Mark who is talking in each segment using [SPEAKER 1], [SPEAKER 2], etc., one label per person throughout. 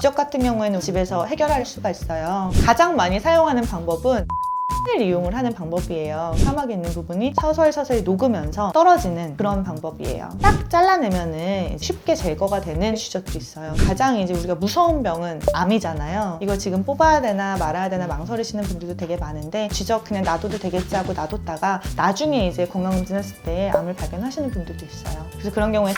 [SPEAKER 1] 쥐적 같은 경우에는 집에서 해결할 수가 있어요. 가장 많이 사용하는 방법은 을 이용을 하는 방법이에요. 사막에 있는 부분이 서서히 녹으면서 떨어지는 그런 방법이에요. 딱 잘라내면은 쉽게 제거가 되는 쥐젖도 있어요. 가장 이제 우리가 무서운 병은 암이잖아요. 이거 지금 뽑아야 되나 말아야 되나 망설이시는 분들도 되게 많은데 쥐젖 그냥 놔둬도 되겠지 하고 놔뒀다가 나중에 이제 건강검진했을 때 암을 발견하시는 분들도 있어요. 그래서 그런 경우에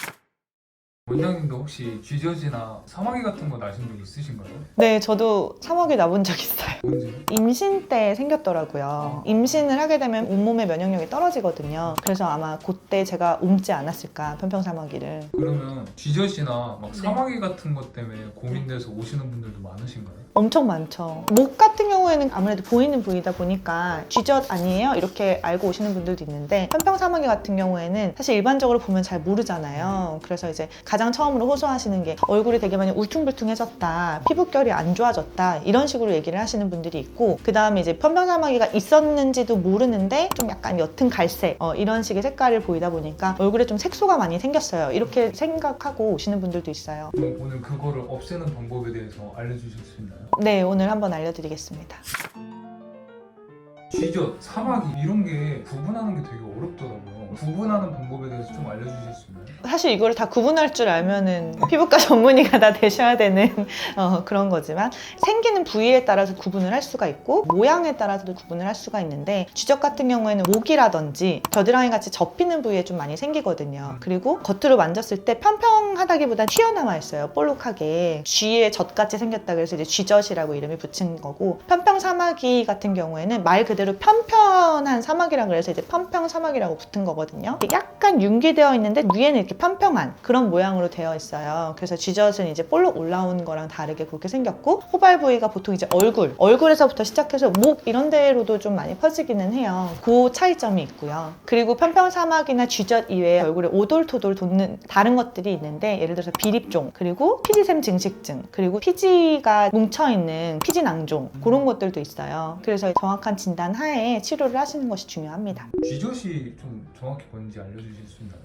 [SPEAKER 2] 원장님도 혹시 쥐젖이나 사마귀 같은 거 나신 적 있으신가요?
[SPEAKER 1] 네, 저도 사막이 나본 적 있어요.
[SPEAKER 2] 언제?
[SPEAKER 1] 임신 때 생겼더라고요. 임신을 하게 되면 온몸의 면역력이 떨어지거든요. 그래서 아마 그때 제가 옮지 않았을까, 편평사마귀를.
[SPEAKER 2] 그러면 쥐젖이나 막
[SPEAKER 1] 네.
[SPEAKER 2] 사마귀 같은 것 때문에 고민돼서 오시는 분들도 많으신가요?
[SPEAKER 1] 엄청 많죠. 목 같은 경우에는 아무래도 보이는 부위다 보니까 쥐젖 아니에요? 이렇게 알고 오시는 분들도 있는데 편평사마귀 같은 경우에는 사실 일반적으로 보면 잘 모르잖아요. 그래서 이제 가장 처음으로 호소하시는 게 얼굴이 되게 많이 울퉁불퉁해졌다, 피부결이 안 좋아졌다 이런 식으로 얘기를 하시는 분들이 있고, 그 다음에 이제 편평사마귀가 있었는지도 모르는데 좀 약간 옅은 갈색 이런 식의 색깔을 보이다 보니까 얼굴에 좀 색소가 많이 생겼어요. 이렇게 생각하고 오시는 분들도 있어요.
[SPEAKER 2] 그럼 오늘 그거를 없애는 방법에 대해서 알려주실 수 있나요?
[SPEAKER 1] 네, 오늘 한번 알려드리겠습니다.
[SPEAKER 2] 쥐젖, 사마귀 이런 게 구분하는 게 되게 어렵더라고요. 구분하는 방법에 대해서 좀 알려주실 수 있나요?
[SPEAKER 1] 사실 이거를 다 구분할 줄 알면은 피부과 전문의가 다 되셔야 되는 그런 거지만 생기는 부위에 따라서 구분을 할 수가 있고 모양에 따라서도 구분을 할 수가 있는데 쥐적 같은 경우에는 목이라든지 겨드랑이 같이 접히는 부위에 좀 많이 생기거든요. 그리고 겉으로 만졌을 때 평평하다기보다 튀어나와 있어요. 볼록하게 쥐의 젖같이 생겼다 그래서 이제 쥐젖이라고 이름이 붙인 거고, 편평사마귀 같은 경우에는 말 그대로 편편한 사마귀라 그래서 이제 편평사마귀라고 붙은 거거든요. 약간 융기되어 있는데 위에는 이렇게 편평한 그런 모양으로 되어 있어요. 그래서 쥐젖은 이제 볼록 올라오는 거랑 다르게 그렇게 생겼고, 호발 부위가 보통 이제 얼굴에서부터 시작해서 목 이런 데로도 좀 많이 퍼지기는 해요. 그 차이점이 있고요. 그리고 편평사마귀나 쥐젖 이외에 얼굴에 오돌토돌 돋는 다른 것들이 있는데, 예를 들어서 비립종, 그리고 피지샘 증식증, 그리고 피지가 뭉쳐있는 피지낭종 그런 것들도 있어요. 그래서 정확한 진단 하에 치료를 하시는 것이 중요합니다.
[SPEAKER 2] 쥐젖이 좀 정확히 뭔지 알려주실 수 있나요?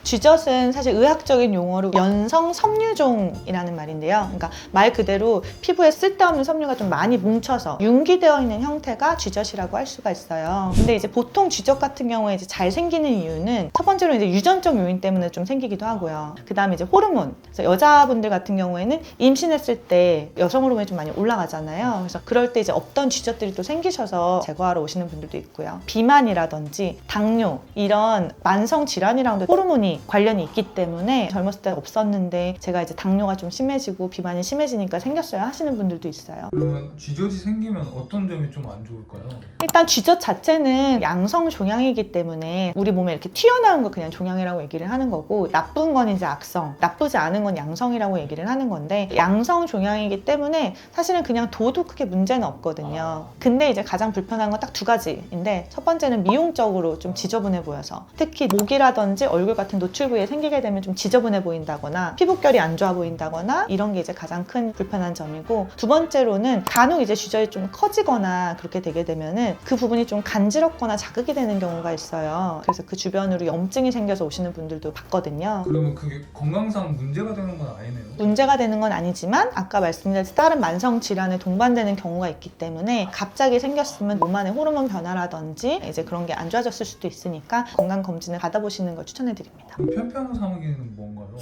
[SPEAKER 1] 쥐젖은 사실 의학적인 용어로 연성 섬유종이라는 말인데요. 그러니까 말 그대로 피부에 쓸데없는 섬유가 좀 많이 뭉쳐서 융기되어 있는 형태가 쥐젖이라고 할 수가 있어요. 근데 이제 보통 쥐젖 같은 경우에 이제 잘 생기는 이유는 첫 번째로 이제 유전적 요인 때문에 좀 생기기도 하고요. 그 다음에 이제 호르몬. 그래서 여자분들 같은 경우에는 임신했을 때 여성 호르몬이 좀 많이 올라가잖아요. 그래서 그럴 때 이제 없던 쥐젖들이 또 생기셔서 제거하러 오시는 분들도 있고요. 비만이라든지 당뇨 이런 만성 질환이랑도 호르몬이 관련이 있기 때문에 젊었을 때 없었는데 제가 이제 당뇨가 좀 심해지고 비만이 심해지니까 생겼어요 하시는 분들도 있어요.
[SPEAKER 2] 그러면 쥐젖이 생기면 어떤 점이 좀 안 좋을까요?
[SPEAKER 1] 일단 쥐젖 자체는 양성 종양이기 때문에 우리 몸에 이렇게 튀어나온 거 그냥 종양이라고 얘기를 하는 거고, 나쁜 건 이제 악성, 나쁘지 않은 건 양성이라고 얘기를 하는 건데, 양성 종양이기 때문에 사실은 그냥 둬도 크게 문제는 없거든요. 근데 이제 가장 불편한 건 딱 두 가지인데, 첫 번째는 미용적으로 좀 지저분해 보여서, 특히 목이라든지 얼굴 같은 노출 부위에 생기게 되면 좀 지저분해 보인다거나 피부결이 안 좋아 보인다거나 이런 게 이제 가장 큰 불편한 점이고, 두 번째로는 간혹 이제 쥐젖이 좀 커지거나 그렇게 되게 되면은 그 부분이 좀 간지럽거나 자극이 되는 경우가 있어요. 그래서 그 주변으로 염증이 생겨서 오시는 분들도 봤거든요.
[SPEAKER 2] 그러면 그게 건강상 문제가 되는 건 아니네요?
[SPEAKER 1] 문제가 되는 건 아니지만 아까 말씀드렸듯이 다른 만성 질환에 동반되는 경우가 있기 때문에 갑자기 생겼으면 몸 안에 호르몬 변화라든지 이제 그런 게 안 좋아졌을 수도 있으니까 건강 검진을 받아보시는 걸 추천해 드립니다.
[SPEAKER 2] 그럼 편평사마귀는 뭔가요?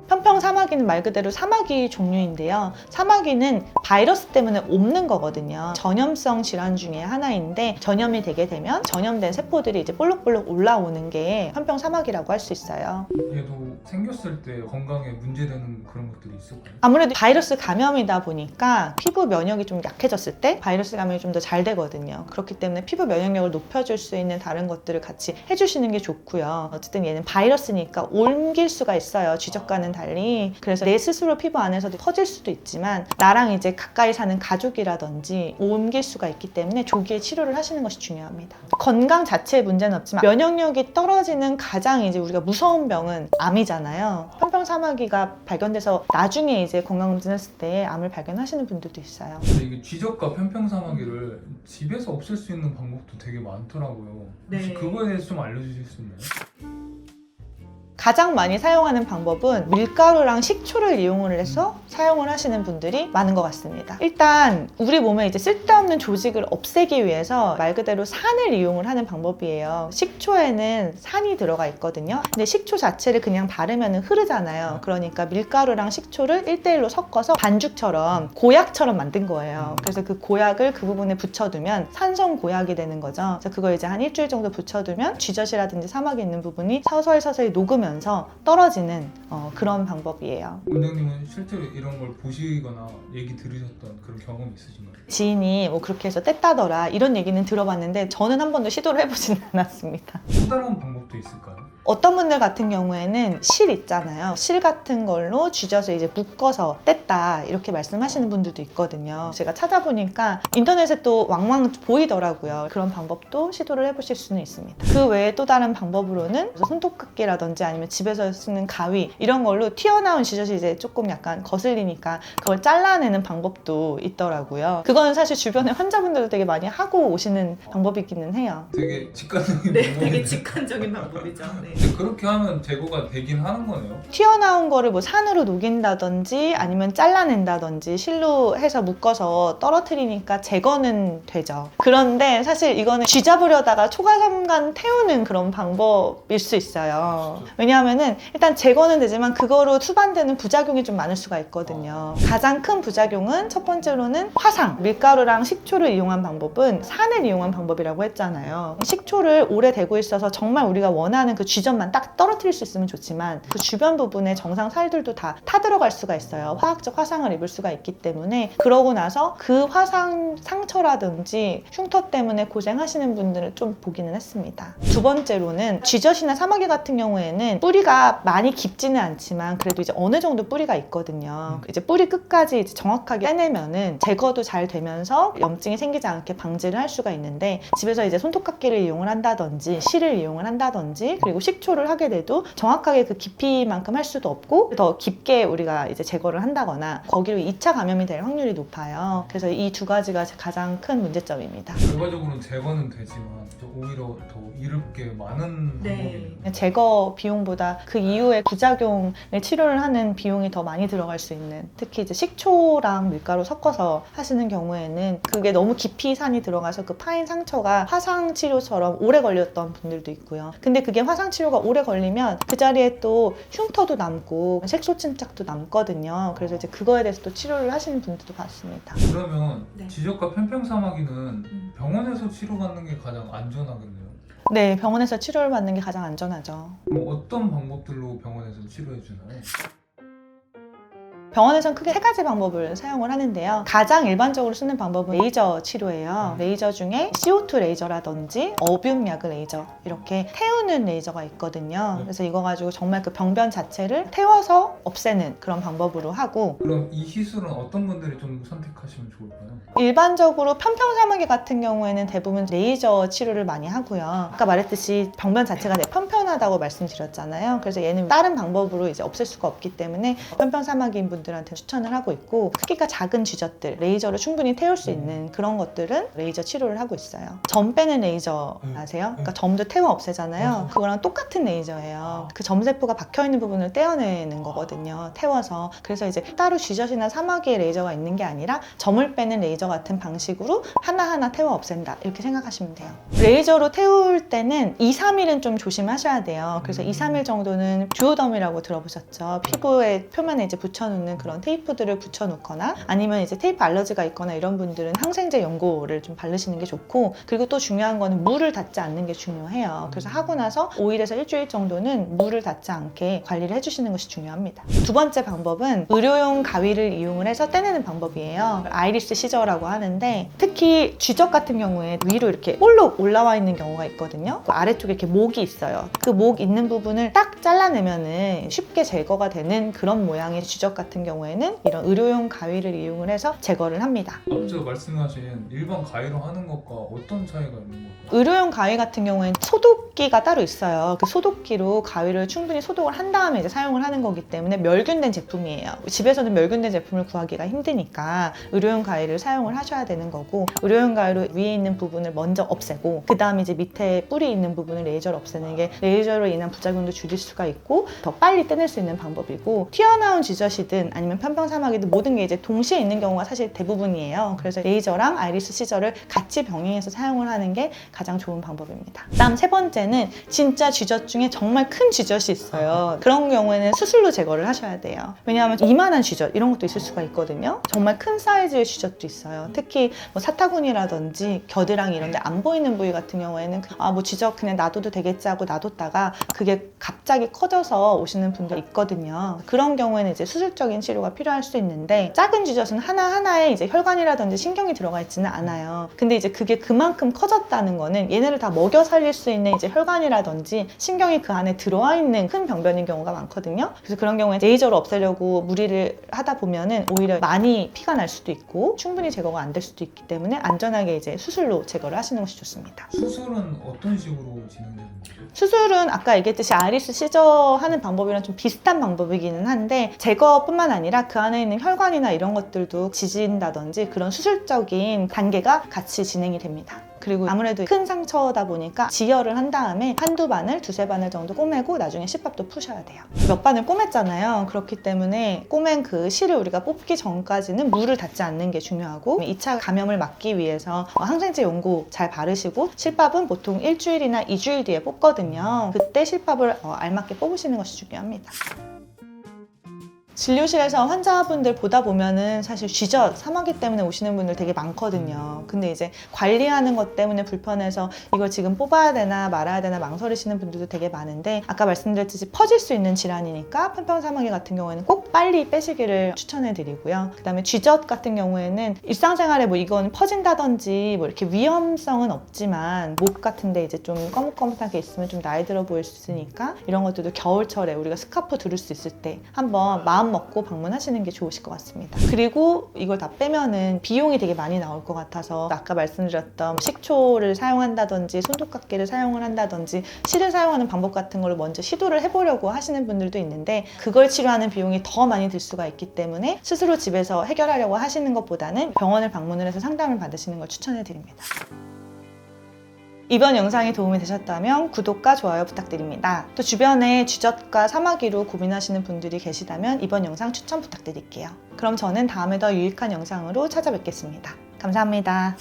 [SPEAKER 1] 편평사마귀는 말 그대로 사마귀 종류인데요. 사마귀는 바이러스 때문에 옮는 거거든요. 전염성 질환 중에 하나인데, 전염이 되게 되면 전염된 세포들이 이제 볼록볼록 올라오는 게 편평사마귀라고 할 수 있어요.
[SPEAKER 2] 얘도 생겼을 때 건강에 문제되는 그런 것들이 있을까요?
[SPEAKER 1] 아무래도 바이러스 감염이다 보니까 피부 면역이 좀 약해졌을 때 바이러스 감염이 좀 더 잘 되거든요. 그렇기 때문에 피부 면역력을 높여줄 수 있는 다른 것들을 같이 해주시는 게 좋고요. 어쨌든 얘는 바이러스니까 옮길 수가 있어요. 쥐젖과는 달리. 그래서 내 스스로 피부 안에서도 퍼질 수도 있지만 나랑 이제 가까이 사는 가족이라든지 옮길 수가 있기 때문에 조기에 치료를 하시는 것이 중요합니다. 건강 자체에 문제는 없지만 면역력이 떨어지는 가장 이제 우리가 무서운 병은 암이잖아요. 편평사마귀가 발견돼서 나중에 이제 건강검진했을 때 암을 발견하시는 분들도 있어요.
[SPEAKER 2] 근데 이게 쥐젖과 편평사마귀를 집에서 없앨 수 있는 방법도 되게 많더라고요. 혹시
[SPEAKER 1] 네.
[SPEAKER 2] 그거에 대해서 좀 알려주실 수 있나요?
[SPEAKER 1] 가장 많이 사용하는 방법은 밀가루랑 식초를 이용을 해서 사용을 하시는 분들이 많은 것 같습니다. 일단 우리 몸에 이제 쓸데없는 조직을 없애기 위해서 말 그대로 산을 이용을 하는 방법이에요. 식초에는 산이 들어가 있거든요. 근데 식초 자체를 그냥 바르면 흐르잖아요. 그러니까 밀가루랑 식초를 1대1로 섞어서 반죽처럼 고약처럼 만든 거예요. 그래서 그 고약을 그 부분에 붙여두면 산성 고약이 되는 거죠. 그래서 그거 이제 한 일주일 정도 붙여두면 쥐젖이라든지 사막에 있는 부분이 서서히 녹으면서 떨어지는 그런 방법이에요.
[SPEAKER 2] 원장님은 실제로 이런 걸 보시거나 얘기 들으셨던 그런 경험이 있으신가요?
[SPEAKER 1] 지인이 뭐 그렇게 해서 뗐다더라 이런 얘기는 들어봤는데 저는 한 번도 시도를 해보지는 않았습니다.
[SPEAKER 2] 또 다른 방법도 있을까요?
[SPEAKER 1] 어떤 분들 같은 경우에는 실 있잖아요. 실 같은 걸로 쥐져서 이제 묶어서 뗐다 이렇게 말씀하시는 분들도 있거든요. 제가 찾아보니까 인터넷에 또 왕왕 보이더라고요. 그런 방법도 시도를 해보실 수는 있습니다. 그 외에 또 다른 방법으로는 손톱깎이라든지 아니면 집에서 쓰는 가위 이런 걸로 튀어나온 쥐젖이 이제 조금 약간 거슬리니까 그걸 잘라내는 방법도 있더라고요. 그거는 사실 주변에 환자분들도 되게 많이 하고 오시는 방법이기는 해요.
[SPEAKER 2] 되게 직관적인
[SPEAKER 3] 네,
[SPEAKER 2] 방법이네요.
[SPEAKER 3] 되게 직관적인 방법이죠. 네.
[SPEAKER 2] 근데 그렇게 하면 제거가 되긴 하는 거네요.
[SPEAKER 1] 튀어나온 거를 뭐 산으로 녹인다든지 아니면 잘라낸다든지 실로 해서 묶어서 떨어뜨리니까 제거는 되죠. 그런데 사실 이거는 쥐 잡으려다가 초과삼간 태우는 그런 방법일 수 있어요. 왜냐하면은 일단 제거는 되지만 그거로 수반되는 부작용이 좀 많을 수가 있거든요. 가장 큰 부작용은 첫 번째로는 화상. 밀가루랑 식초를 이용한 방법은 산을 이용한 방법이라고 했잖아요. 식초를 오래 대고 있어서 정말 우리가 원하는 그 쥐젖만 딱 떨어뜨릴 수 있으면 좋지만 그 주변 부분에 정상 살들도 다 타들어갈 수가 있어요. 화학적 화상을 입을 수가 있기 때문에 그러고 나서 그 화상 상처라든지 흉터 때문에 고생하시는 분들을 좀 보기는 했습니다. 두 번째로는 쥐젖이나 사마귀 같은 경우에는 뿌리가 많이 깊지는 않지만 그래도 이제 어느 정도 뿌리가 있거든요. 이제 뿌리 끝까지 이제 정확하게 떼내면은 제거도 잘 되면서 염증이 생기지 않게 방지를 할 수가 있는데 집에서 이제 손톱깎이를 이용을 한다든지 실을 이용을 한다든지 그리고 식초를 하게 돼도 정확하게 그 깊이만큼 할 수도 없고 더 깊게 우리가 이제 제거를 한다거나 거기로 2차 감염이 될 확률이 높아요. 그래서 이 두 가지가 가장 큰 문제점입니다.
[SPEAKER 2] 결과적으로는 제거는 되지만 오히려 더 이롭게 많은
[SPEAKER 3] 네.
[SPEAKER 2] 방법이네요.
[SPEAKER 1] 제거 비용보다 그 이후에 부작용을 치료를 하는 비용이 더 많이 들어갈 수 있는 특히 이제 식초랑 밀가루 섞어서 하시는 경우에는 그게 너무 깊이 산이 들어가서 그 파인 상처가 화상 치료처럼 오래 걸렸던 분들도 있고요. 근데 그게 화상 치료가 오래 걸리면 그 자리에 또 흉터도 남고 색소 침착도 남거든요. 그래서 이제 그거에 대해서 또 치료를 하시는 분들도 봤습니다.
[SPEAKER 2] 그러면
[SPEAKER 3] 네.
[SPEAKER 2] 지적과 편평사마귀는 병원에서 치료받는 게 가장 안전하겠네요.
[SPEAKER 1] 네, 병원에서 치료를 받는 게 가장 안전하죠.
[SPEAKER 2] 그럼 어떤 방법들로 병원에서 치료해 주나요?
[SPEAKER 1] 병원에서는 크게 세 가지 방법을 사용을 하는데요. 가장 일반적으로 쓰는 방법은 레이저 치료예요. 레이저 중에 CO2 레이저라든지 어뷸약을 레이저 이렇게 태우는 레이저가 있거든요. 그래서 이거 가지고 정말 그 병변 자체를 태워서 없애는 그런 방법으로 하고
[SPEAKER 2] 그럼 이 시술은 어떤 분들이 좀 선택하시면 좋을까요?
[SPEAKER 1] 일반적으로 편평사마귀 같은 경우에는 대부분 레이저 치료를 많이 하고요. 아까 말했듯이 병변 자체가 되게 편편하다고 말씀드렸잖아요. 그래서 얘는 다른 방법으로 이제 없앨 수가 없기 때문에 편평사마귀인 분들한테 추천을 하고 있고 크기가 작은 쥐젖들 레이저로 충분히 태울 수 있는 그런 것들은 레이저 치료를 하고 있어요. 점 빼는 레이저 아세요? 그러니까 점도 태워 없애잖아요. 그거랑 똑같은 레이저예요. 그 점세포가 박혀있는 부분을 떼어내는 거거든요. 태워서. 그래서 이제 따로 쥐젖이나 사마귀의 레이저가 있는 게 아니라 점을 빼는 레이저 같은 방식으로 하나하나 태워 없앤다 이렇게 생각하시면 돼요. 레이저로 태울 때는 2, 3일은 좀 조심하셔야 돼요. 그래서 2, 3일 정도는 듀오덤이라고 들어보셨죠? 피부의 표면에 이제 붙여놓는 그런 테이프들을 붙여놓거나 아니면 이제 테이프 알러지가 있거나 이런 분들은 항생제 연고를 좀 바르시는 게 좋고 그리고 또 중요한 거는 물을 닿지 않는 게 중요해요. 그래서 하고 나서 5일에서 일주일 정도는 물을 닿지 않게 관리를 해주시는 것이 중요합니다. 두 번째 방법은 의료용 가위를 이용을 해서 떼내는 방법이에요. 아이리스 시저라고 하는데 특히 쥐젖 같은 경우에 위로 이렇게 볼록 올라와 있는 경우가 있거든요. 그 아래쪽에 이렇게 목이 있어요. 그 목 있는 부분을 딱 잘라내면은 쉽게 제거가 되는 그런 모양의 쥐젖 같은 같은 경우에는 이런 의료용 가위를 이용을 해서 제거를 합니다.
[SPEAKER 2] 앞서 말씀하신 일반 가위로 하는 것과 어떤 차이가 있는 걸까요?
[SPEAKER 1] 의료용 가위 같은 경우에는 소독기가 따로 있어요. 그 소독기로 가위를 충분히 소독을 한 다음에 이제 사용을 하는 거기 때문에 멸균된 제품이에요. 집에서는 멸균된 제품을 구하기가 힘드니까 의료용 가위를 사용을 하셔야 되는 거고, 의료용 가위로 위에 있는 부분을 먼저 없애고 그 다음에 이제 밑에 뿌리 있는 부분을 레이저로 없애는 게 레이저로 인한 부작용도 줄일 수가 있고 더 빨리 떼낼 수 있는 방법이고, 튀어나온 쥐젖이든 아니면 편평사막이든 모든 게 이제 동시에 있는 경우가 사실 대부분이에요. 그래서 레이저랑 아이리스 시저를 같이 병행해서 사용을 하는 게 가장 좋은 방법입니다. 다음 세 번째는 진짜 쥐젖 중에 정말 큰 쥐젖이 있어요. 그런 경우에는 수술로 제거를 하셔야 돼요. 왜냐하면 이만한 쥐젖 이런 것도 있을 수가 있거든요. 정말 큰 사이즈의 쥐젖도 있어요. 특히 뭐 사타구니라든지 겨드랑이 이런 데 안 보이는 부위 같은 경우에는 뭐 쥐젖 그냥 놔둬도 되겠지 하고 놔뒀다가 그게 갑자기 커져서 오시는 분들 있거든요. 그런 경우에는 이제 수술적인 치료가 필요할 수 있는데, 작은 쥐젖은 하나하나에 이제 혈관이라든지 신경이 들어가 있지는 않아요. 근데 이제 그게 그만큼 커졌다는 거는 얘네를 다 먹여 살릴 수 있는 이제 혈관이라든지 신경이 그 안에 들어와 있는 큰 병변인 경우가 많거든요. 그래서 그런 경우에 레이저로 없애려고 무리를 하다 보면은 오히려 많이 피가 날 수도 있고 충분히 제거가 안 될 수도 있기 때문에 안전하게 이제 수술로 제거를 하시는 것이 좋습니다.
[SPEAKER 2] 수술은 어떤 식으로 진행되는 거죠?
[SPEAKER 1] 수술은 아까 얘기했듯이 아이리스 시저 하는 방법이랑 좀 비슷한 방법이기는 한데, 제거뿐만 아니라 그 안에 있는 혈관이나 이런 것들도 지진다든지 그런 수술적인 단계가 같이 진행이 됩니다. 그리고 아무래도 큰 상처다 보니까 지혈을 한 다음에 한두 바늘, 두세 바늘 정도 꼬매고 나중에 실밥도 푸셔야 돼요. 몇 바늘 꼬맸잖아요. 그렇기 때문에 꼬맨 그 실을 우리가 뽑기 전까지는 물을 닿지 않는 게 중요하고, 2차 감염을 막기 위해서 항생제 연고 잘 바르시고, 실밥은 보통 일주일이나 2주일 뒤에 뽑거든요. 그때 실밥을 알맞게 뽑으시는 것이 중요합니다. 진료실에서 환자분들 보다 보면은 사실 쥐젖, 사마귀 때문에 오시는 분들 되게 많거든요. 근데 이제 관리하는 것 때문에 불편해서 이걸 지금 뽑아야 되나 말아야 되나 망설이시는 분들도 되게 많은데, 아까 말씀드렸듯이 퍼질 수 있는 질환이니까 편평사마귀 같은 경우에는 꼭 빨리 빼시기를 추천해 드리고요. 그 다음에 쥐젖 같은 경우에는 일상생활에 뭐 이건 퍼진다든지 뭐 이렇게 위험성은 없지만 목 같은데 이제 좀 거뭇거뭇하게 있으면 좀 나이 들어 보일 수 있으니까 이런 것들도 겨울철에 우리가 스카프 두를 수 있을 때 한번 마음 먹고 방문하시는 게 좋으실 것 같습니다. 그리고 이걸 다 빼면은 비용이 되게 많이 나올 것 같아서 아까 말씀드렸던 식초를 사용한다든지 손톱깎이를 사용을 한다든지 실을 사용하는 방법 같은 걸 먼저 시도를 해보려고 하시는 분들도 있는데, 그걸 치료하는 비용이 더 많이 들 수가 있기 때문에 스스로 집에서 해결하려고 하시는 것보다는 병원을 방문을 해서 상담을 받으시는 걸 추천해 드립니다. 이번 영상이 도움이 되셨다면 구독과 좋아요 부탁드립니다. 또 주변에 쥐젖과 사마귀로 고민하시는 분들이 계시다면 이번 영상 추천 부탁드릴게요. 그럼 저는 다음에 더 유익한 영상으로 찾아뵙겠습니다. 감사합니다.